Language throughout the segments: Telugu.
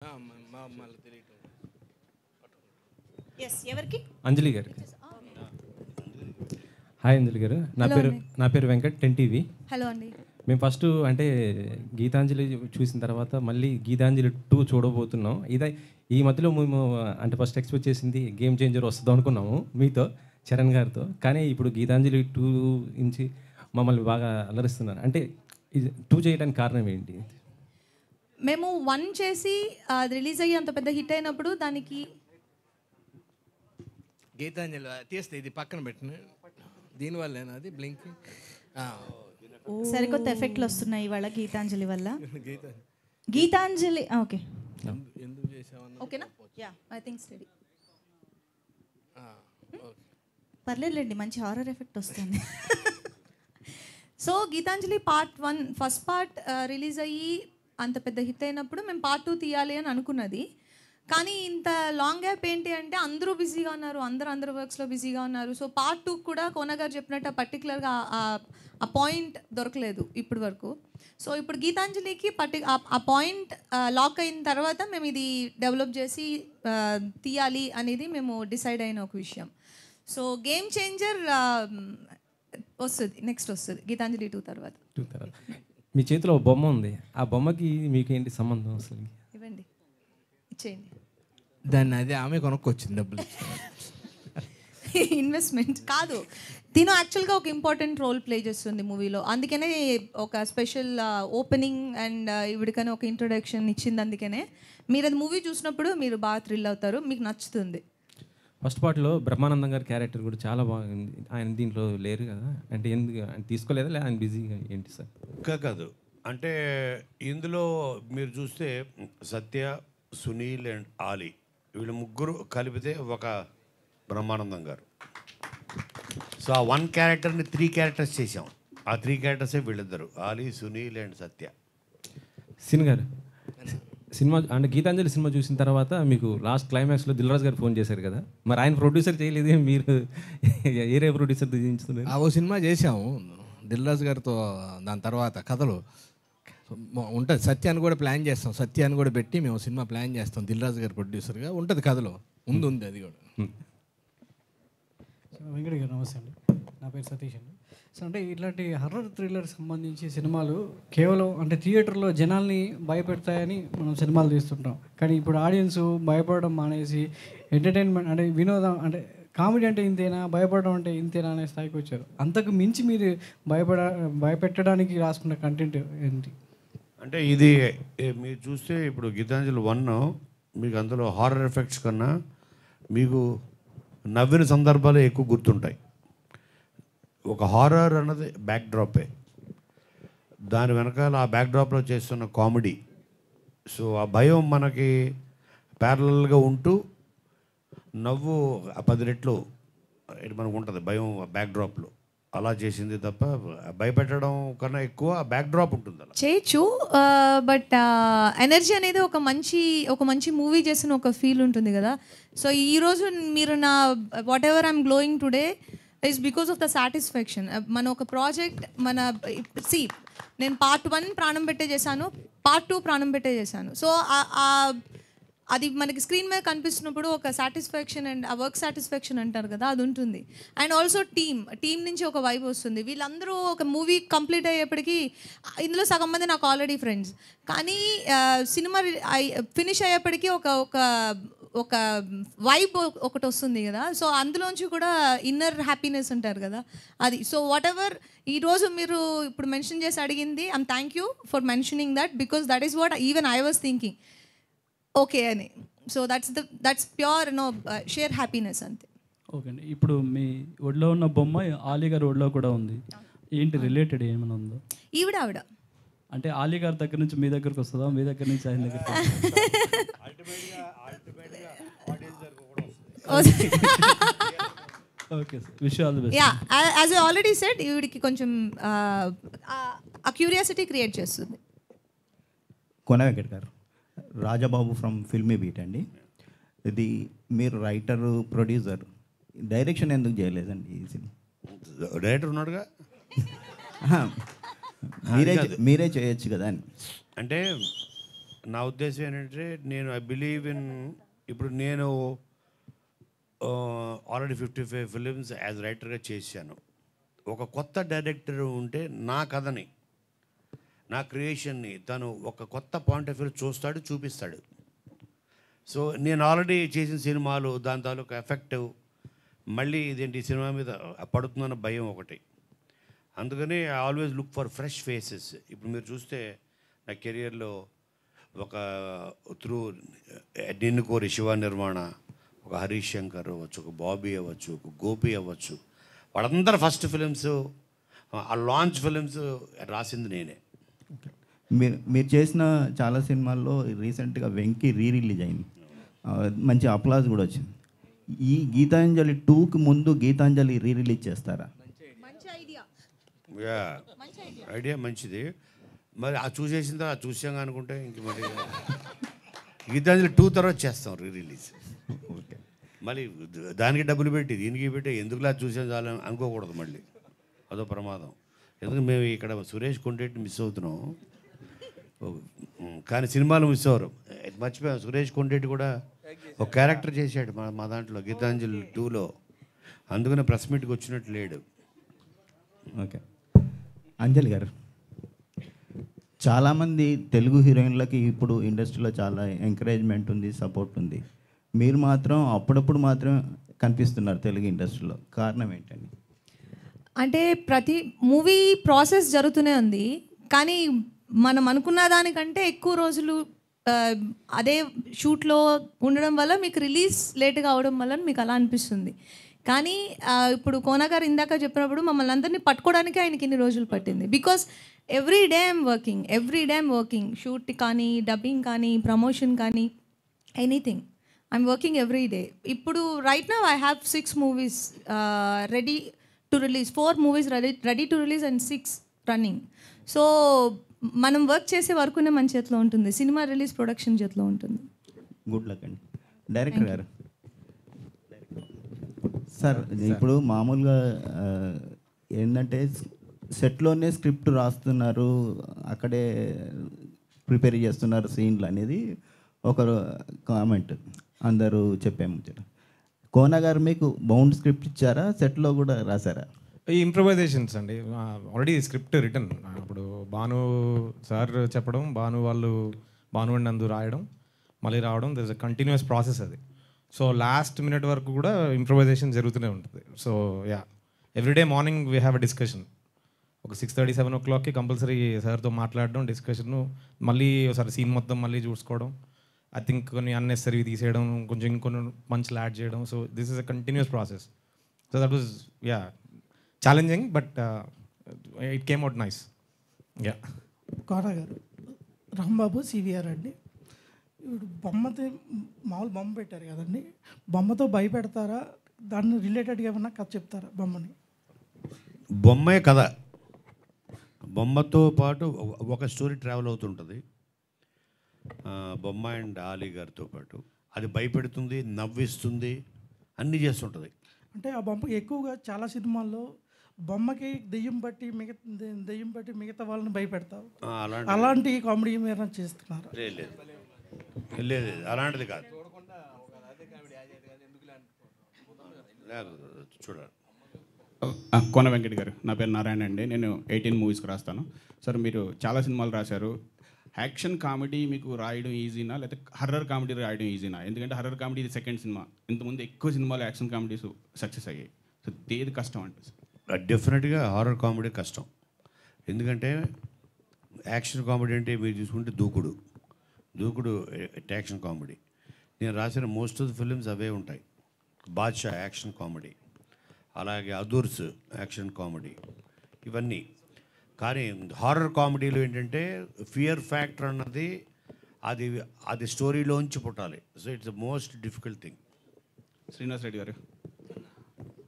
మళ్ళీ తెలియటం. ఎస్ ఎవరికి అంజలి గారు. హాయ్ అంజలి గారు, నా పేరు వెంకట్, 10 TV. హలో అండి. మేము ఫస్ట్ అంటే గీతాంజలి చూసిన తర్వాత మళ్ళీ గీతాంజలి 2 చూడబోతున్నాం. ఈ మధ్యలో మేము అంటే ఫస్ట్ ఎక్స్పెక్ట్ చేసింది గేమ్ చేంజర్ వస్తుందాం అనుకున్నాము మీతో, చరణ్ గారితో. కానీ ఇప్పుడు గీతాంజలి 2 నుంచి మమ్మల్ని బాగా అలరిస్తున్నారు. అంటే ఇది 2 చేయడానికి కారణం ఏంటి? మేము 1 చేసి అది రిలీజ్ అయ్యి అంత పెద్ద హిట్ అయినప్పుడు దానికి గీతాంజలి తీస్తే ఇది పక్కన పెట్టిన దీనివల్లేనా అది బ్లింకింగ్ సరికొత్త ఎఫెక్ట్లు వస్తున్నాయి ఇవాళ గీతాంజలి వల్ల. గీతాంజలి గీతాంజలి ఓకే ఎందుకు చేసామన్నా ఓకేనా? Yeah I think study okay. పర్లేదులేండి, మంచి హారర్ ఎఫెక్ట్ వస్తుంది. So Geethanjali part 1 first part release అయ్యి అంత పెద్ద హిట్ అయినప్పుడు మేము పార్ట్ 2 తీయాలి అని అనుకున్నది. కానీ ఇంత లాంగ్ గ్యాప్ ఏంటి అంటే అందరూ బిజీగా ఉన్నారు, అందరూ వర్క్స్లో బిజీగా ఉన్నారు. సో పార్ట్ 2 కూడా కోన గారు చెప్పినట్టు పర్టికులర్గా ఆ పాయింట్ దొరకలేదు ఇప్పటి వరకు. సో ఇప్పుడు గీతాంజలికి ఆ పాయింట్ లాక్ అయిన తర్వాత మేము ఇది డెవలప్ చేసి తీయాలి అనేది మేము డిసైడ్ అయిన ఒక విషయం. సో గేమ్ చేంజర్ వస్తుంది, నెక్స్ట్ వస్తుంది గీతాంజలి 2 తర్వాత. మీ చేతిలో ఒక బొమ్మ ఉంది, ఆ బొమ్మకి మీకు ఏంటి సంబంధం అసలు? ఇవ్వండి, ఇచ్చేయండి. దాన్ని అదే ఆమె కొనుక్కొచ్చింది డబ్బులు. ఇన్వెస్ట్మెంట్ కాదు, తిను యాక్చువల్గా ఒక ఇంపార్టెంట్ రోల్ ప్లే చేస్తుంది మూవీలో. అందుకనే ఒక స్పెషల్ ఓపెనింగ్ అండ్ ఇవిడికనే ఒక ఇంట్రొడక్షన్ ఇచ్చింది. అందుకనే మీరు అది మూవీ చూసినప్పుడు మీరు బాగా థ్రిల్ అవుతారు, మీకు నచ్చుతుంది. ఫస్ట్ పార్ట్లో బ్రహ్మానందం గారి క్యారెక్టర్ కూడా చాలా బాగుంది. ఆయన దీంట్లో లేరు కదా, అంటే ఎందుకు ఆయన తీసుకోలేదా, లేదా ఆయన బిజీగా ఏంటి సార్? కాదు, అంటే ఇందులో మీరు చూస్తే సత్య, సునీల్ అండ్ ఆలీ వీళ్ళు ముగ్గురు కలిపితే ఒక బ్రహ్మానందం గారు. సో ఆ 1 క్యారెక్టర్ని 3 క్యారెక్టర్స్ చేసాం. ఆ 3 క్యారెక్టర్సే వీళ్ళిద్దరు, Ali, Sunil and Satya. Sin గారు, సినిమా అంటే గీతాంజలి సినిమా చూసిన తర్వాత మీకు లాస్ట్ క్లైమాక్స్లో దిల్రాజ్ గారు ఫోన్ చేశారు కదా, మరి ఆయన ప్రొడ్యూసర్ చేయలేదు, మీరు ఏరే ప్రొడ్యూసర్ దించుతున్నారు? ఓ సినిమా చేసాము దిల్రాజు గారితో. దాని తర్వాత కథలు ఉంటుంది, సత్యాన్ని కూడా ప్లాన్ చేస్తాం, సత్యాన్ని కూడా పెట్టి మేము సినిమా ప్లాన్ చేస్తాం. దిల్రాజు గారు ప్రొడ్యూసర్గా ఉంటుంది, కథలో ఉంది అది కూడా. వెంకట గారు నమస్తే అండి, నా పేరు సతీష్ అండి. సో అంటే ఇట్లాంటి హర్రర్ థ్రిల్లర్ సంబంధించి సినిమాలు కేవలం అంటే థియేటర్లో జనాల్ని భయపెడతాయని మనం సినిమాలు తీస్తుంటాం. కానీ ఇప్పుడు ఆడియన్స్ భయపడడం మానేసి ఎంటర్టైన్మెంట్ అంటే వినోదం అంటే కామెడీ అంటే ఇంతేనా, భయపడడం అంటే ఇంతేనా అనే స్థాయికి వచ్చారు. అంతకు మించి మీరు భయపెట్టడానికి రాసుకున్న కంటెంట్ ఏంటి? అంటే ఇది మీరు చూస్తే ఇప్పుడు గీతాంజలి 1 మీకు అందులో హారర్ ఎఫెక్ట్స్ కన్నా మీకు నవ్విన సందర్భాలే ఎక్కువ గుర్తుంటాయి. ఒక హారర్ అన్నది బ్యాక్డ్రాపే, దాని వెనకాల ఆ బ్యాక్డ్రాప్లో చేస్తున్న కామెడీ. సో ఆ భయం మనకి ప్యారలల్గా ఉంటూ నవ్వు 10 రెట్లు మనకు ఉంటుంది భయం బ్యాక్డ్రాప్లో. అలా చేసింది తప్ప భయపెట్టడం కన్నా ఎక్కువ బ్యాక్డ్రాప్ ఉంటుంది. అలా చేయొచ్చు, బట్ ఎనర్జీ అనేది ఒక మంచి మూవీ చేసిన ఒక ఫీల్ ఉంటుంది కదా. సో ఈరోజు మీరు నా what ever I'm glowing today is because of the satisfaction. మన ఒక ప్రాజెక్ట్ నేను పార్ట్ 1 ప్రాణం పెట్టే చేశాను, పార్ట్ 2 ప్రాణం పెట్టే చేశాను. సో అది మనకి స్క్రీన్ మీద కనిపిస్తున్నప్పుడు ఒక సాటిస్ఫాక్షన్ అండ్ ఆ వర్క్ సాటిస్ఫాక్షన్ అంటారు కదా, అది ఉంటుంది. అండ్ ఆల్సో టీమ్ నుంచి ఒక వైబ్ వస్తుంది. వీళ్ళందరూ ఒక మూవీ కంప్లీట్ అయ్యేప్పటికీ ఇందులో సగం మంది నాకు ఆల్రెడీ ఫ్రెండ్స్, కానీ సినిమా ఫినిష్ అయ్యేప్పటికీ ఒక వైబ్ ఒకటి వస్తుంది కదా. సో అందులోంచి కూడా ఇన్నర్ హ్యాపీనెస్ ఉంటారు కదా, అది. సో వాట్ ఎవర్ ఈరోజు మీరు ఇప్పుడు మెన్షన్ చేసి అడిగింది, I'm thank you for mentioning that, because that is what even I was thinking okay అని. So that's pure sheer happiness అంతే. ఓకే అండి, ఇప్పుడు మీ ఒడిలో ఉన్న బొమ్మ ఆలీ గారి ఒడిలో కూడా ఉంది, ఏంటి రిలేటెడ్ ఏమైనా ఉందో? ఆవిడ అంటే ఆలీ గారి దగ్గర నుంచి మీ దగ్గరకు వస్తుందా, మీ దగ్గర నుంచి ఆయన దగ్గర? Okay sir, wish all the best. Yeah, as I already said, ఈవిడికి కొంచెం ఆ క్యూరియాసిటీ క్రియేట్ చేస్తుంది. కోన వెంకట్ గారు, రాజబాబు ఫ్రమ్ ఫిల్మీ బీట్ అండి. ఇది మీరు రైటర్, ప్రొడ్యూసర్, డైరెక్షన్ ఎందుకు చేయలేదండి ఈ సినిమా? డైరెక్టర్ ఉన్నాడుగా, మీరే చేయొచ్చు కదా అని. అంటే నా ఉద్దేశం ఏంటంటే నేను ఐ బిలీవ్ ఇన్, ఇప్పుడు నేను ఆల్రెడీ 55 ఫిలిమ్స్ యాజ్ రైటర్గా చేశాను. ఒక కొత్త డైరెక్టర్ ఉంటే నా కథని, నా క్రియేషన్ని తను ఒక కొత్త పాయింట్ ఆఫ్ వ్యూ చూస్తాడు, చూపిస్తాడు. సో నేను ఆల్రెడీ చేసిన సినిమాలు దాని తాలూకు ఎఫెక్టివ్ మళ్ళీ ఇదేంటి సినిమా మీద పడుతుందన్న భయం ఒకటి. అందుకని I always look for fresh faces. ఇప్పుడు మీరు చూస్తే నా కెరియర్లో ఒక త్రూ నిన్ను కోరి శివ నిర్మాణ, ఒక హరీష్ శంకర్ అవ్వచ్చు, ఒక బాబీ అవ్వచ్చు, ఒక గోపి అవ్వచ్చు, వాళ్ళందరూ ఫస్ట్ ఫిలిమ్స్, ఆ లాంచ్ ఫిలిమ్స్ రాసింది నేనే. మీరు చేసిన చాలా సినిమాల్లో రీసెంట్గా వెంకీ రిలీజ్ అయింది, మంచి అప్లాజ్ కూడా వచ్చింది. ఈ గీతాంజలి 2కి ముందు గీతాంజలి రిలీజ్ చేస్తారా? ఐడియా మంచిది. మరి ఆ చూసేసిన తర్వాత చూసాం అనుకుంటే ఇంక మరి గీతాంజలి 2 తర్వాత చేస్తాం రిలీజ్. ఓకే, మళ్ళీ దానికి డబ్బులు పెట్టి దీనికి పెట్టి ఎందుకులా చూసాం చాలని అనుకోకూడదు, మళ్ళీ అదో ప్రమాదం. ఎందుకు మేము ఇక్కడ సురేష్ కొండేటిని మిస్ అవుతున్నాం, కానీ సినిమాలు మిస్ అవ్వరు. మర్చిపోయాం, సురేష్ కొండేటి కూడా ఒక క్యారెక్టర్ చేశాడు మా దాంట్లో గీతాంజలి 2లో. అందుకనే ప్రెస్ మీట్కి వచ్చినట్టు లేడు. ఓకే, అంజలి గారు, చాలామంది తెలుగు హీరోయిన్లకి ఇప్పుడు ఇండస్ట్రీలో చాలా ఎంకరేజ్మెంట్ ఉంది, సపోర్ట్ ఉంది. మీరు మాత్రం అప్పుడప్పుడు మాత్రం కనిపిస్తున్నారు తెలుగు ఇండస్ట్రీలో, కారణం ఏంటండి? అంటే ప్రతి మూవీ ప్రాసెస్ జరుగుతూనే ఉంది, కానీ మనం అనుకున్న దానికంటే ఎక్కువ రోజులు అదే షూట్లో ఉండడం వల్ల మీకు రిలీజ్ లేట్గా అవడం వల్ల మీకు అలా అనిపిస్తుంది. కానీ ఇప్పుడు కోన గారు ఇందాక చెప్పినప్పుడు మమ్మల్ని అందరినీ పట్టుకోవడానికి ఆయనకి ఇన్ని రోజులు పట్టింది. Because every day I'm working, shoot కానీ, డబ్బింగ్ కానీ, ప్రమోషన్ కానీ, anything I'm working every day. ఇప్పుడు right now I have 6 movies ready to release, 4 movies ready to release and 6 running. So మనం వర్క్ చేసే వర్కునే మన చేతిలో ఉంటుంది, సినిమా రిలీజ్ ప్రొడక్షన్ చేతిలో ఉంటుంది. గుడ్ లక్ అండి. డైరెక్టర్ గారు, సార్ ఇప్పుడు మామూలుగా ఏంటంటే సెట్లోనే స్క్రిప్ట్ రాస్తున్నారు, అక్కడే ప్రిపేర్ చేస్తున్నారు సీన్లు అనేది ఒక కామెంట్ అందరూ చెప్పాము. కోన గారు మీకు బౌండ్ స్క్రిప్ట్ ఇచ్చారా, సెట్లో కూడా రాశారా? ఈ ఇంప్రవైజేషన్స్ అండి, ఆల్రెడీ స్క్రిప్ట్ రిటర్న్. ఇప్పుడు భాను సార్ చెప్పడం, భాను అండ్ నందు రాయడం, మళ్ళీ రావడం, there is a continuous process అది. సో లాస్ట్ మినిట్ వరకు కూడా ఇంప్రవైజేషన్ జరుగుతూనే ఉంటుంది. So yeah, everyday morning we have a discussion. ఒక 6:30, 7 o'clockకి కంపల్సరీ సార్తో మాట్లాడడం, డిస్కషను, మళ్ళీ ఒకసారి సీన్ మొత్తం మళ్ళీ చూసుకోవడం, ఐ థింక్ కొన్ని అన్నెసరీ తీసేయడం, కొంచెం ఇంకొన్ని పంచ్లు యాడ్ చేయడం. So this is a continuous process. So that was yeah challenging, but it came out nice. Yeah. Kona గారు, రాంబాబు సివిఆర్ అండి. ఇప్పుడు బొమ్మతో మామూలు బొమ్మ పెట్టారు కదండి, బొమ్మతో భయపెడతారా, దాన్ని రిలేటెడ్గా ఏమన్నా కథ చెప్తారా బొమ్మని? బొమ్మే కథ, బొమ్మతో పాటు ఒక స్టోరీ ట్రావెల్ అవుతుంటుంది. బొమ్మ అండ్ ఆలీ గారితో పాటు అది భయపెడుతుంది, నవ్విస్తుంది, అన్నీ చేస్తుంటుంది. అంటే ఆ బొమ్మకి ఎక్కువగా చాలా సినిమాల్లో బొమ్మకి దెయ్యం బట్టి మిగతా వాళ్ళని భయపెడతారు. అలాంటి కామెడీ మీరు చేస్తున్నారు? లేదు, అలాంటిది కాదు. చూడాలి. కోన వెంకట్ గారు, నా పేరు నారాయణ అండి. నేను 18 మూవీస్కి రాస్తాను. సార్ మీరు చాలా సినిమాలు రాశారు. యాక్షన్ కామెడీ మీకు రాయడం ఈజీనా, లేకపోతే హర్రర్ కామెడీ రాయడం ఈజీనా? ఎందుకంటే హర్రర్ కామెడీ ఇది సెకండ్ సినిమా, ఇంతకుముందు ఎక్కువ సినిమాలు యాక్షన్ కామెడీస్ సక్సెస్ అయ్యాయి. సో ఏది కష్టం అంటే? డెఫినెట్గా హారర్ కామెడీ కష్టం. ఎందుకంటే యాక్షన్ కామెడీ అంటే మీరు చూసుకుంటే దూకుడు యాక్షన్ కామెడీ. నేను రాసిన మోస్ట్ ఆఫ్ ది ఫిలిమ్స్ అవే ఉంటాయి. బాద్షా యాక్షన్ కామెడీ, అలాగే అదూర్స్ యాక్షన్ కామెడీ, ఇవన్నీ. కానీ హారర్ కామెడీలో ఏంటంటే ఫియర్ ఫ్యాక్టర్ అన్నది అది స్టోరీలోంచి పుట్టాలి. So it's the most difficult thing. Srinivas Reddy గారు,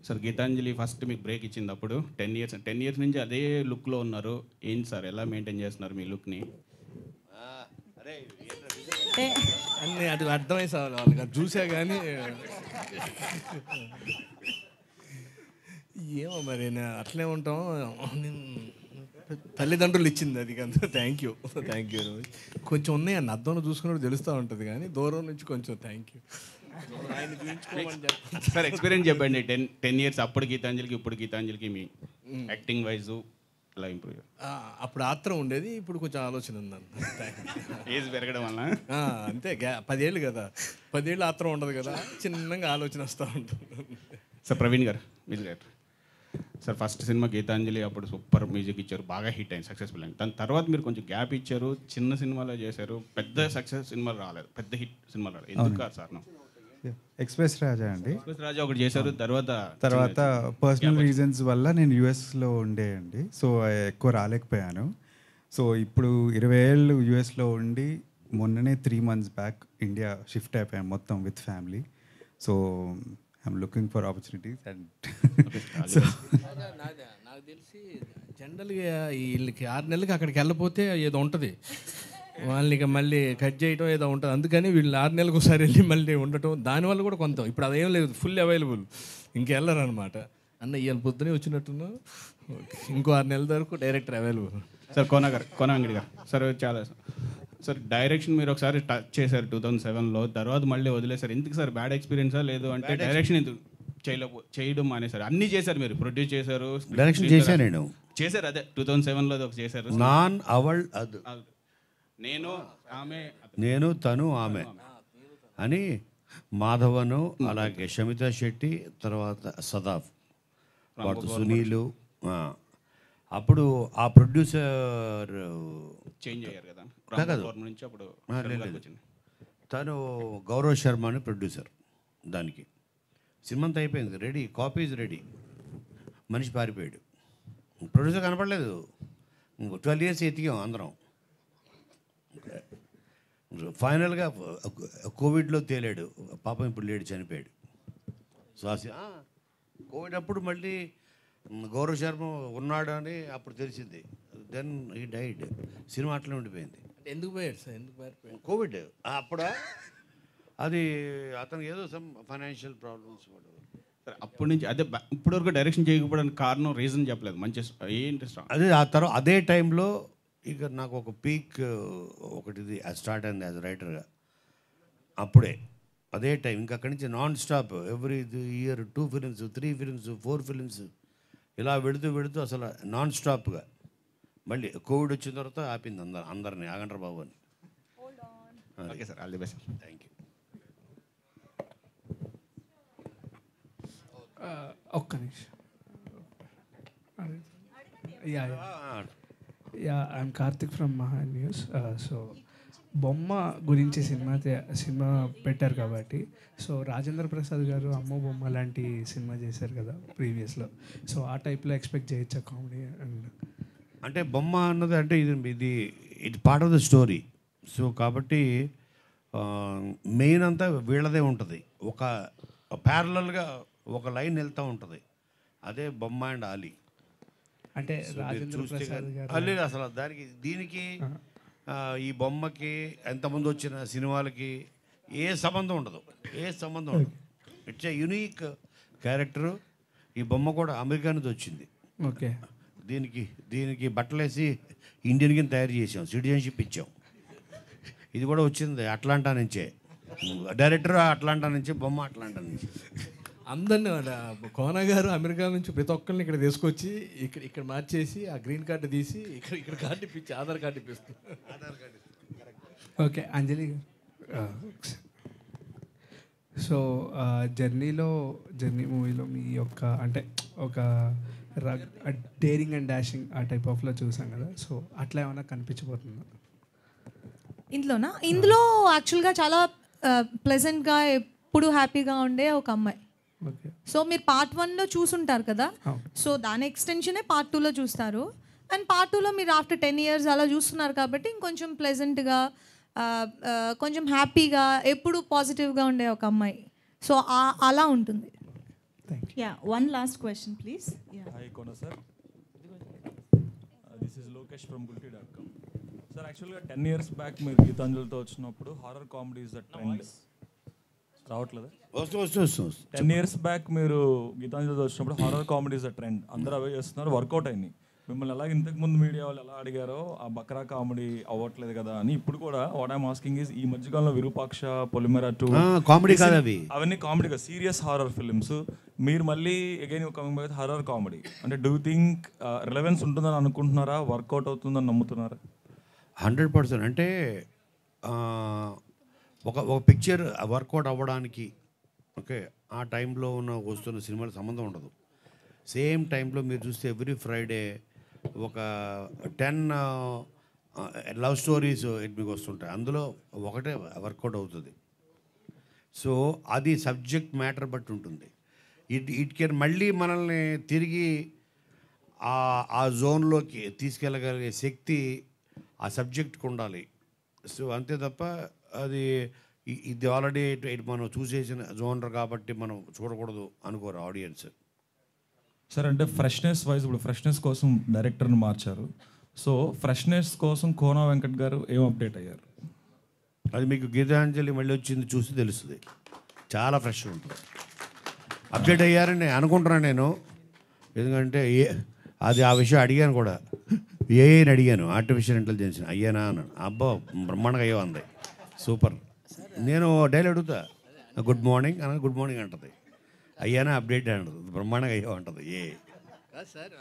సార్ గీతాంజలి ఫస్ట్ మీకు బ్రేక్ ఇచ్చింది అప్పుడు 10 years నుంచి అదే లుక్లో ఉన్నారు. ఏంటి సార్, ఎలా మెయింటైన్ చేస్తున్నారు మీ లుక్ని? అన్నీ అది అర్థమై సార్ వాళ్ళకి చూసా కానీ ఏమో మరి అట్లే ఉంటాం. తల్లిదండ్రులు ఇచ్చింది అది కదా. థ్యాంక్ యూ కొంచెం ఉన్నాయన్న అద్దంలో చూసుకున్నప్పుడు తెలుస్తూ ఉంటుంది కానీ దూరం నుంచి కొంచెం థ్యాంక్ యూ. సార్ ఎక్స్పీరియన్స్ చెప్పండి. 10 years అప్పుడు గీతాంజలికి ఇప్పుడు గీతాంజలికి మీ యాక్టింగ్ వైజ్ అలా ఇంప్రూవ్. అప్పుడు ఆత్రం ఉండేది, ఇప్పుడు కొంచెం ఆలోచన ఉందన్న. ఏజ్ పెరగడం వల్ల అంతే 10 ఏళ్ళు కదా, 10 ఏళ్ళు ఆత్రం ఉండదు కదా, చిన్నగా ఆలోచన వస్తూ ఉంటుంది. Sir Praveen garu music director sir, first cinema Geethanjali అప్పుడు సూపర్ మ్యూజిక్ ఇచ్చారు, బాగా హిట్ అయింది, సక్సెస్ఫుల్ అయింది. దాని తర్వాత మీరు కొంచెం గ్యాప్ ఇచ్చారు, చిన్న సినిమాలో చేశారు, పెద్ద సక్సెస్ సినిమాలు రాలేదు, పెద్ద హిట్ సినిమాలు రాలేదు. ఎందుకు సార్? ఎక్స్ప్రెస్ రాజా అండి. ఎక్స్ప్రెస్ రాజా ఒకటి చేశారు, తర్వాత పర్సనల్ రీజన్స్ వల్ల నేను యూఎస్లో ఉండేయండి, సో ఎక్కువ రాలేకపోయాను. సో ఇప్పుడు 20 ఏళ్ళు యూఎస్లో ఉండి మొన్ననే 3 months బ్యాక్ ఇండియా షిఫ్ట్ అయిపోయాను మొత్తం with family. So I'm looking for opportunities and నాకు తెలిసి జనరల్గా వీళ్ళకి 6 నెలలకి అక్కడికి వెళ్ళిపోతే ఏదో ఉంటుంది, వాళ్ళని ఇక మళ్ళీ కట్ చేయటం ఏదో ఉంటుంది. అందుకని వీళ్ళు 6 నెలలకు ఒకసారి వెళ్ళి మళ్ళీ ఉండటం, దానివల్ల కూడా కొంత ఇప్పుడు అదేం లేదు, ఫుల్ అవైలబుల్, ఇంకెళ్ళరు అనమాట. అన్న ఇవాళ పొద్దునే వచ్చినట్టున్నా, ఇంకో 6 నెలల వరకు director available. Sir Kona Venkat గారు సార్, చాలా సార్ డైరెక్షన్ మీరు ఒకసారి టచ్ చేశారు 2007లో, తర్వాత మళ్ళీ వదిలేశారు. ఎందుకు సార్? బ్యాడ్ ఎక్స్పీరియన్సా లేదు అంటే డైరెక్షన్ ఎందుకు చేయడం మానేశారు? అన్నీ చేశారు, మీరు ప్రొడ్యూస్ చేశారు, డైరెక్షన్ చేశాను నేను. చేశారు అదే 2007లో ఒక చేశారు, నాన్ అవల్ అది నేను ఆమె, నేను తను ఆమె అని మాధవను, అలాగే షమితా శెట్టి, తర్వాత సదాఫ్, సునీలు. అప్పుడు ఆ ప్రొడ్యూసర్ చేంజ్ అయ్యారు కదా నుంచి, అప్పుడు తను గౌరవ్ శర్మ అని ప్రొడ్యూసర్. దానికి సినిమా అంతా అయిపోయింది, రెడీ, కాపీస్ రెడీ, మనిషి పారిపోయాడు, ప్రొడ్యూసర్ కనపడలేదు. 12 years ఎతికాం అందరం. ఫైనల్గా కోవిడ్లో తేలాడు పాపం, ఇప్పుడు లేడు, చనిపోయాడు. సో కోవిడ్ అప్పుడు మళ్ళీ గౌరవ్ శర్మ ఉన్నాడు అని అప్పుడు తెలిసింది. Then he died. సినిమా అట్లా ఉండిపోయింది. ఎందుకు పోయాడు సార్? ఎందుకు పారిపోయాడు? కోవిడ్ అప్పుడు అది అతనికి ఏదో సమ్ ఫైనాన్షియల్ ప్రాబ్లమ్స్. అప్పటి నుంచి అదే ఇప్పటి వరకు డైరెక్షన్ చేయకపోవడానికి కారణం రీజన్ చెప్పలేదు. మంచి ఏంటి? అదే ఆ తర్వాత అదే టైంలో ఇక నాకు ఒక పీక్ ఒకటిది స్టార్ట్ అయింది యాజ్ రైటర్గా. అప్పుడే అదే టైం ఇంకా అక్కడి నుంచి non stop every year 2 films, 3 films, 4 films ఇలా వెళుతూ అసలు నాన్ స్టాప్గా. మళ్ళీ కోవిడ్ వచ్చిన తర్వాత ఆపింది అందరినీ, ఆగండ్ర బాబు అని. Okay sir, all the best. Thank you. ఒక్క నిమిషం. ఐఎమ్ కార్తిక్ ఫ్రమ్ మహా న్యూస్. సో బొమ్మ గురించి సినిమా పెట్టారు కాబట్టి, సో రాజేంద్ర ప్రసాద్ గారు అమ్మో బొమ్మ లాంటి సినిమా చేశారు కదా ప్రీవియస్లో, సో ఆ టైప్లో ఎక్స్పెక్ట్ చేయొచ్చా కామెడీ? అండ్ అంటే బొమ్మ అన్నది అంటే ఇది part of the story. So కాబట్టి మెయిన్ అంతా వీళ్ళదే ఉంటుంది, ఒక ప్యారలల్గా ఒక లైన్ వెళ్తూ ఉంటుంది. అదే బొమ్మ అండ్ ఆలీ. అంటే రాజేంద్ర ప్రసాద్ గారు లేదు అసలు దీనికి ఈ బొమ్మకి ఎంతమంది వచ్చిన సినిమాలకి ఏ సంబంధం ఉండదు. It's a unique character. ఈ బొమ్మ కూడా అమెరికా నుంచి వచ్చింది. ఓకే. దీనికి బట్టలేసి ఇండియన్కి తయారు చేసాం, సిటిజన్షిప్ ఇచ్చాం. ఇది కూడా వచ్చింది అట్లాంటా నుంచే, డైరెక్టర్ అట్లాంటా నుంచి, బొమ్మ అట్లాంటా నుంచి. అందరినీ కోన గారు అమెరికా నుంచి ప్రతి ఒక్కరిని ఇక్కడ తీసుకొచ్చి ఇక్కడ మార్చేసి ఆ గ్రీన్ కార్డు తీసి ఇక్కడ కార్డు ఇప్పించి ఆధార్ కార్డు ఇప్పిస్తుంది. ఓకే. అంజలి గారు, సో జర్నీ మూవీలో మీ యొక్క అంటే ఒక డేరింగ్ అండ్ డాషింగ్ ఆ టైప్ ఆఫ్లో చూసాం కదా, సో అట్లా ఏమైనా కనిపించబోతుందా ఇందులో యాక్చువల్గా చాలా ప్లెజెంట్గా ఎప్పుడు హ్యాపీగా ఉండే ఒక అమ్మాయి. సో మీరు పార్ట్ 1లో చూసుంటారు కదా, సో దాని ఎక్స్టెన్షనే పార్ట్ 2లో చూస్తారు. అండ్ పార్ట్ 2లో మీరు ఆఫ్టర్ 10 years అలా చూస్తున్నారు కాబట్టి ఇంకొంచెం ప్లెజెంట్గా, కొంచెం హ్యాపీగా, ఎప్పుడు పాజిటివ్గా ఉండే ఒక అమ్మాయి. సో అలా ఉంటుంది. One last question please. Hi Kona sir, this is Lokesh from Gulti.com. Sir, actually 10 years back మీరు గీతాంజలితో వచ్చినప్పుడు horror comedy is the trend. రావట్లేదు. 10 years బ్యాక్ మీరు గీతాంజలితో వచ్చినప్పుడు horror comedy is the trend, అందరూ అవే చేస్తున్నారు, వర్కౌట్ అయింది. మిమ్మల్ని ఎలా ఇంతకుముందు మీడియా వాళ్ళు ఎలా అడిగారో ఆ బక్రా కామెడీ అవ్వట్లేదు కదా అని ఇప్పుడు కూడా వాట్ ఐమ్ ఆస్కింగ్ ఈజ్ ఈ మధ్యకాలంలో విరూపాక్ష, పొలిమేర 2 కామెడీ కాదు అవి, అవన్నీ కామెడీగా సీరియస్ హారర్ ఫిల్మ్స్. మీరు మళ్ళీ again coming back horror comedy అంటే డూ థింక్ రిలవెన్స్ ఉంటుందని అనుకుంటున్నారా, వర్కౌట్ అవుతుందని నమ్ముతున్నారా? 100%. అంటే ఒక పిక్చర్ వర్కౌట్ అవ్వడానికి ఓకే ఆ టైంలో వస్తున్న సినిమాలకు సంబంధం ఉండదు. సేమ్ టైంలో మీరు చూస్తే ఎవ్రీ ఫ్రైడే ఒక 10 లవ్ స్టోరీస్ మీకు వస్తుంటాయి, అందులో ఒకటే వర్కౌట్ అవుతుంది. సో అది సబ్జెక్ట్ మ్యాటర్ బట్టి ఉంటుంది. ఇట్ కెన్ మళ్ళీ మనల్ని తిరిగి ఆ జోన్లోకి తీసుకెళ్ళగలిగే శక్తి ఆ సబ్జెక్ట్కి ఉండాలి. సో అంతే తప్ప అది ఇది ఆల్రెడీ మనం చూసేసిన జోనర్ కాబట్టి మనం చూడకూడదు అనుకోరు ఆడియన్స్. సార్ అంటే ఫ్రెష్నెస్ వైజ్ ఇప్పుడు ఫ్రెష్నెస్ కోసం డైరెక్టర్ని మార్చారు. సో ఫ్రెష్నెస్ కోసం కోన వెంకట్ గారు ఏం అప్డేట్ అయ్యారు? అది మీకు గీతాంజలి మళ్ళీ వచ్చింది చూసి తెలుస్తుంది. చాలా ఫ్రెష్గా ఉంటుంది. అప్డేట్ అయ్యారని అనుకుంటున్నాను నేను, ఎందుకంటే అది ఆ విషయం అడిగాను కూడా, ఏఐని అడిగాను, ఆర్టిఫిషియల్ ఇంటెలిజెన్స్ అయ్యానా అన్నాను. అబ్బా బ్రహ్మాండంగా అయ్యో అంది, సూపర్. నేను డైలీ అడుగుతా గుడ్ మార్నింగ్ అన్న, గుడ్ మార్నింగ్ అంటది. అయ్యానా అప్డేట్ అంటది, బ్రహ్మాండంగా అయ్యో అంటది. సార్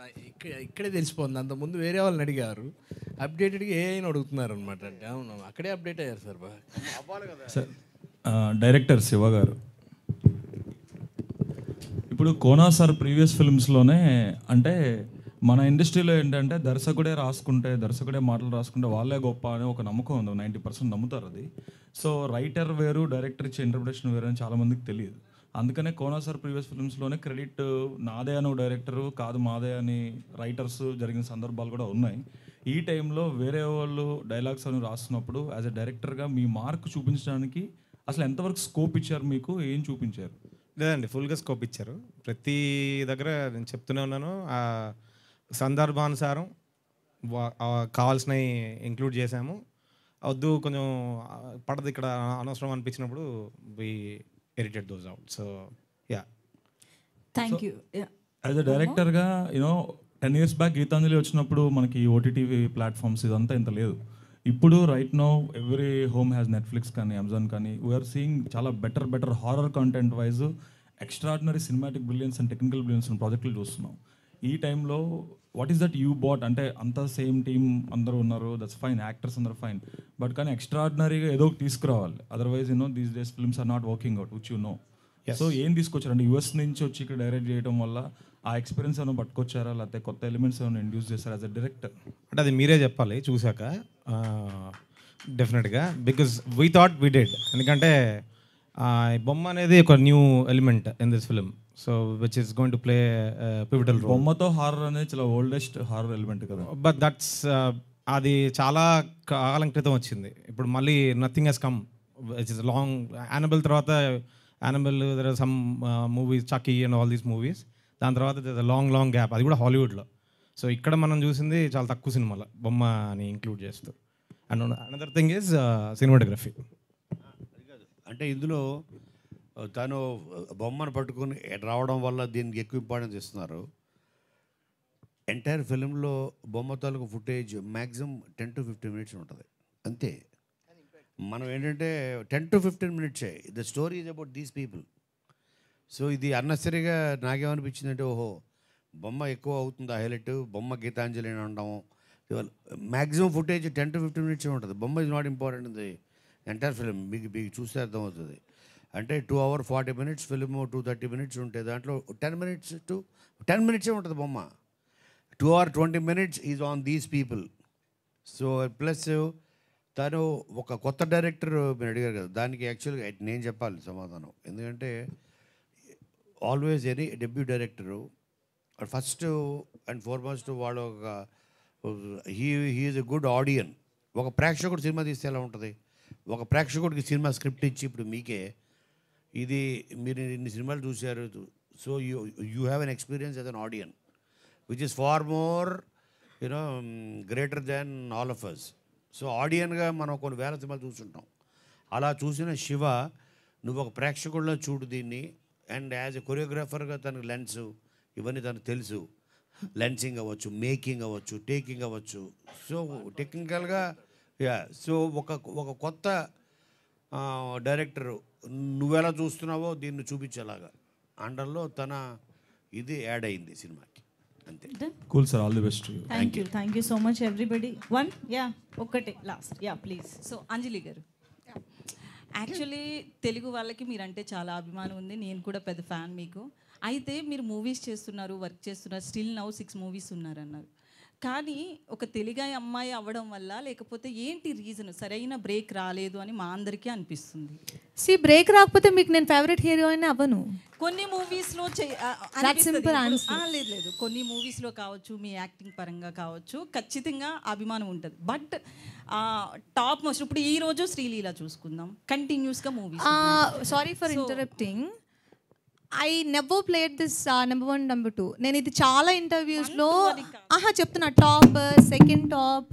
ఇక్కడే తెలిసిపోతుంది. అంతకుముందు వేరే వాళ్ళని అడిగారు, అప్డేటెడ్గా ఏఐని అడుగుతున్నారు అనమాట. అంటే అవును అక్కడే అప్డేట్ అయ్యారు సార్ బాగా. సార్ డైరెక్టర్ శివ గారు, ఇప్పుడు కోనా సార్ ప్రీవియస్ ఫిల్మ్స్లోనే అంటే మన ఇండస్ట్రీలో ఏంటంటే దర్శకుడే మాటలు రాసుకుంటే వాళ్ళే గొప్ప అనే ఒక నమ్మకం ఉంది. 90% నమ్ముతారు అది. సో రైటర్ వేరు, డైరెక్టర్ ఇచ్చే ఇంటర్ప్రిటేషన్ వేరు అని చాలామందికి తెలియదు. అందుకనే కోనా సార్ ప్రీవియస్ ఫిల్మ్స్లోనే క్రెడిట్ నాదే అని డైరెక్టరు కాదు మాదే అని రైటర్స్ జరిగిన సందర్భాలు కూడా ఉన్నాయి. ఈ టైంలో వేరే వాళ్ళు డైలాగ్స్ అని రాస్తున్నప్పుడు యాజ్ ఎ డైరెక్టర్గా మీ మార్క్ చూపించడానికి అసలు ఎంతవరకు స్కోప్ ఇచ్చారు, మీకు ఏం చూపించారు? లేదండి, ఫుల్గా స్కోప్ ఇచ్చారు. ప్రతి దగ్గర నేను చెప్తూనే ఉన్నాను, సందర్భానుసారం కావాల్సినవి ఇంక్లూడ్ చేసాము. వద్దు కొంచెం పడదు ఇక్కడ అనవసరం అనిపించినప్పుడు we edited those out. So yeah, thank you. As a డైరెక్టర్గా 10 years బ్యాక్ గీతాంజలి వచ్చినప్పుడు మనకి ఓటీటీవీ ప్లాట్ఫామ్స్ ఇదంతా ఇంత లేదు. ఇప్పుడు right now every home has Netflix కానీ అమెజాన్ కానీ వీఆర్ సీయింగ్ చాలా better horror content wise extraordinary cinematic brilliance and technical brilliance and ప్రాజెక్టులు చూస్తున్నాం. ఈ టైంలో what is that you bought? అంటే అంతా సేమ్ టీమ్ అందరూ ఉన్నారు, దట్స్ ఫైన్, యాక్టర్స్ అందరూ ఫైన్, బట్ కానీ ఎక్స్ట్రాడినరీగా ఏదో ఒకటి తీసుకురావాలి. Otherwise these days films are not working out which you know. So ఏం తీసుకొచ్చారు అంటే యూఎస్ నుంచి వచ్చి ఇక్కడ డైరెక్ట్ చేయడం వల్ల ఆ ఎక్స్పీరియన్స్ ఏమైనా పట్టుకొచ్చారా, లేకపోతే కొత్త ఎలిమెంట్స్ ఏమైనా ఇండ్యూస్ చేస్తారా యాజ్ అ డైరెక్టర్? అంటే అది మీరే చెప్పాలి చూసాక. డెఫినెట్గా because we thought we dead. ఎందుకంటే బొమ్మ అనేది ఒక new element in this film, so which is going to play pivotal role. బొమ్మతో హారర్ అనేది చాలా ఓల్డెస్ట్ హారర్ ఎలిమెంట్ కదా. బట్ దట్స్ అది చాలా కాలం క్రితం వచ్చింది. ఇప్పుడు మళ్ళీ nothing he's come which is long. Annabelle తర్వాత Annabelle there are some movies, Chucky and all these movies. దాని తర్వాత లాంగ్ గ్యాప్, అది కూడా హాలీవుడ్లో. సో ఇక్కడ మనం చూసింది చాలా తక్కువ సినిమాలో బొమ్మని ఇంక్లూడ్ చేస్తూ. And another thing is cinematography. అంటే ఇందులో తను బొమ్మను పట్టుకుని రావడం వల్ల దీనికి ఎక్కువ ఇంపార్టెన్స్ ఇస్తున్నారు. ఎంటైర్ ఫిలింలో బొమ్మ తాలూకు ఫుటేజ్ మ్యాక్సిమం 10 to 15 minutes ఉంటుంది అంతే. మనం ఏంటంటే 10 to 15 minutes the story is about these people. So ఇది అన్నెసరీగా నాకేమనిపించిందంటే ఓహో బొమ్మ ఎక్కువ అవుతుంది హైలైట్, బొమ్మ గీతాంజలి అని అనడం. మ్యాక్సిమం ఫుటేజ్ 10 to 15 minutes ఉంటుంది. బొమ్మ ఇస్ నాట్ ఇంపార్టెంట్ ఇది ఎంటైర్ ఫిలిం. మీకు చూస్తే అర్థమవుతుంది. అంటే 2 hours 40 minutes ఫిలిం 230 minutes ఉంటే దాంట్లో 10 minutes to 10 minutes ఉంటుంది బొమ్మ. 2 hours 20 minutes is on these people. So plus తను ఒక కొత్త డైరెక్టర్ మీరు అడిగారు కదా, దానికి యాక్చువల్గా నేను చెప్పాలి సమాధానం. ఎందుకంటే always any debut director first and foremost వాళ్ళు ఒక హీ ఈజ్ ఎ గుడ్ ఆడియన్. ఒక ప్రేక్షకుడు సినిమా తీస్తే ఎలా ఉంటుంది? ఒక ప్రేక్షకుడికి సినిమా స్క్రిప్ట్ ఇచ్చి ఇప్పుడు మీకే ఇది మీరు ఇన్ని సినిమాలు చూశారు, so you have an experience as an audience which is far more greater than all of us. So ఆడియన్గా మనం కొన్ని వేల సినిమాలు చూస్తుంటాం. అలా చూసిన శివ నువ్వు ఒక ప్రేక్షకుల్లో చూడు దీన్ని. అండ్ యాజ్ ఎ కొరియోగ్రాఫర్గా తనకు లెన్స్ ఇవన్నీ తనకు తెలుసు. లెన్సింగ్ అవ్వచ్చు, మేకింగ్ అవ్వచ్చు, టేకింగ్ అవ్వచ్చు. సో టెక్నికల్గా సో ఒక కొత్త డైరెక్టర్ నువ్వెలా చూస్తున్నావో దీన్ని చూపించేలాగా అండర్లో తన ఇది యాడ్ అయింది సినిమాకి, అంతే. Cool sir, all the best. Thank you so much everybody. ఒక్కటే లాస్ట్ ప్లీజ్. సో అంజలి గారు, యాక్చువల్లీ తెలుగు వాళ్ళకి మీరంటే చాలా అభిమానం ఉంది, నేను కూడా పెద్ద ఫ్యాన్ మీకు. అయితే మీరు మూవీస్ చేస్తున్నారు, వర్క్ చేస్తున్నారు, స్టిల్ నౌ 6 మూవీస్ ఉన్నారన్నారు. కానీ ఒక తెలుగు అమ్మాయి అవ్వడం వల్ల లేకపోతే ఏంటి రీజన్, సరైన బ్రేక్ రాలేదు అని మా అందరికీ అనిపిస్తుంది. బ్రేక్ రాకపోతే మీకు నేను ఫేవరెట్ హీరోయిన్ అవ్వను. కొన్ని మూవీస్లో లేదు, కొన్ని మూవీస్లో కావచ్చు, మీ యాక్టింగ్ పరంగా కావచ్చు, ఖచ్చితంగా అభిమానం ఉంటుంది. బట్ టాప్ మోస్ట్ ఇప్పుడు ఈ రోజు శ్రీలీల చూసుకుందాం, కంటిన్యూస్గా movies. Sorry for interrupting, I never played this number 1 number 2. నేను ఇది చాలా ఇంటర్వ్యూస్లో చెప్తున్నా, టాప్, సెకండ్ టాప్,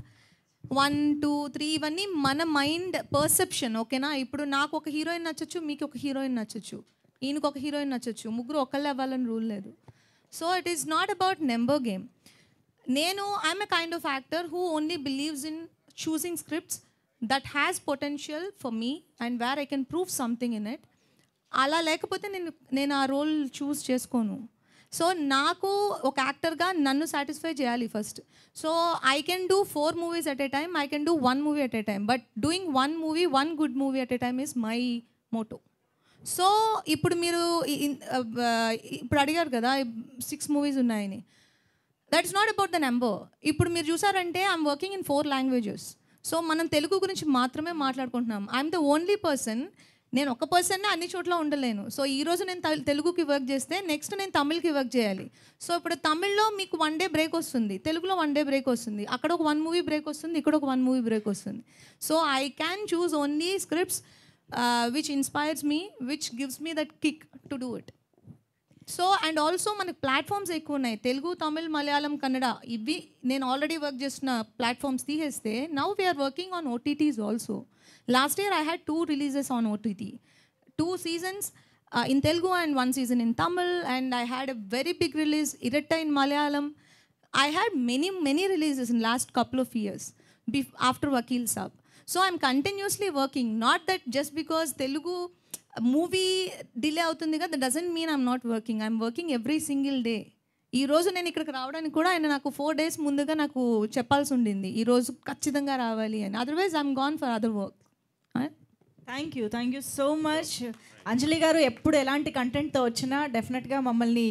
1, 2, 3 ఇవన్నీ మన మైండ్ పర్సెప్షన్, ఓకేనా? ఇప్పుడు నాకు ఒక హీరోయిన్ నచ్చచ్చు, మీకు ఒక హీరోయిన్ నచ్చచ్చు, ఈయనకు ఒక హీరోయిన్ నచ్చచ్చు, ముగ్గురు ఒకళ్ళే అవ్వాలని రూల్ లేదు. So it is not about number game. నేను I'm a kind of actor who only believes in choosing scripts that has potential for me and where I can prove something in it. అలా లేకపోతే నేను ఆ రోల్ చూస్ చేసుకోను. సో నాకు ఒక యాక్టర్గా నన్ను సాటిస్ఫై చేయాలి first. So I can do 4 movies at a time, I can do 1 movie at a time, but doing 1 good movie at a time is my Moto. So ఇప్పుడు మీరు ఇప్పుడు అడిగారు కదా 6 మూవీస్ ఉన్నాయని, that is not about the number. ఇప్పుడు మీరు చూసారంటే I'm working in 4 languages. So మనం తెలుగు గురించి మాత్రమే మాట్లాడుకుంటున్నాం. ఐఎమ్ ద ఓన్లీ పర్సన్, నేను ఒక పర్సన్నే అన్ని చోట్ల ఉండలేను. సో ఈరోజు నేను తెలుగుకి వర్క్ చేస్తే నెక్స్ట్ నేను తమిళ్కి వర్క్ చేయాలి. సో ఇప్పుడు తమిళ్లో మీకు 1 డే బ్రేక్ వస్తుంది, తెలుగులో 1 డే బ్రేక్ వస్తుంది, అక్కడ ఒక 1 మూవీ బ్రేక్ వస్తుంది, ఇక్కడ ఒక 1 మూవీ బ్రేక్ వస్తుంది. So I can choose only scripts which inspires me, which gives me that kick to do it. So and also మనకి ప్లాట్ఫామ్స్ ఎక్కువ ఉన్నాయి, తెలుగు, తమిళ్, మలయాళం, కన్నడ. ఇవి నేను ఆల్రెడీ వర్క్ చేసిన ప్లాట్ఫామ్స్ తీసేస్తే now we are working on OTTs also. Last year I had 2 releases on OTT, 2 seasons in Telugu and 1 season in Tamil, and I had a very big release, Iratta in Malayalam. I had many releases in last couple of years after Vakil Saab. So I'm continuously working, not that just because Telugu movie delay avutundi kada, that doesn't mean I'm not working. I'm working every single day. ఈ రోజు నేను ఇక్కడికి రావడానికి కూడా ఆయన నాకు 4 days ముందుగా నాకు చెప్పాల్సి ఉండింది, ఈ రోజు ఖచ్చితంగా రావాలి అని. Otherwise I'm gone for other work. Thank you so much Anjali గారు. ఎప్పుడు ఎలాంటి కంటెంట్తో వచ్చినా డెఫినెట్గా మమ్మల్ని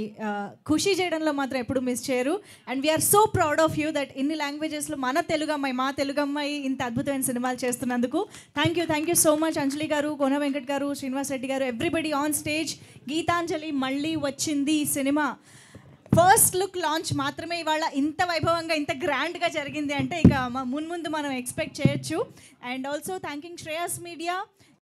ఖుషి చేయడంలో మాత్రం ఎప్పుడు మిస్ చేయరు. And we are so proud of you that ఇన్ని లాంగ్వేజెస్లో మా తెలుగు అమ్మాయి ఇంత అద్భుతమైన సినిమాలు చేస్తున్నందుకు thank you so much Anjali garu, Kona Venkat గారు, శ్రీనివాస్ రెడ్డి గారు, ఎవ్రీబడి ఆన్ స్టేజ్. గీతాంజలి మళ్ళీ వచ్చింది సినిమా ఫస్ట్ లుక్ లాంచ్ మాత్రమే ఇవాళ ఇంత వైభవంగా ఇంత గ్రాండ్గా జరిగింది అంటే ఇక ముందు మనం ఎక్స్పెక్ట్ చేయొచ్చు. And also thanking Shreyas media,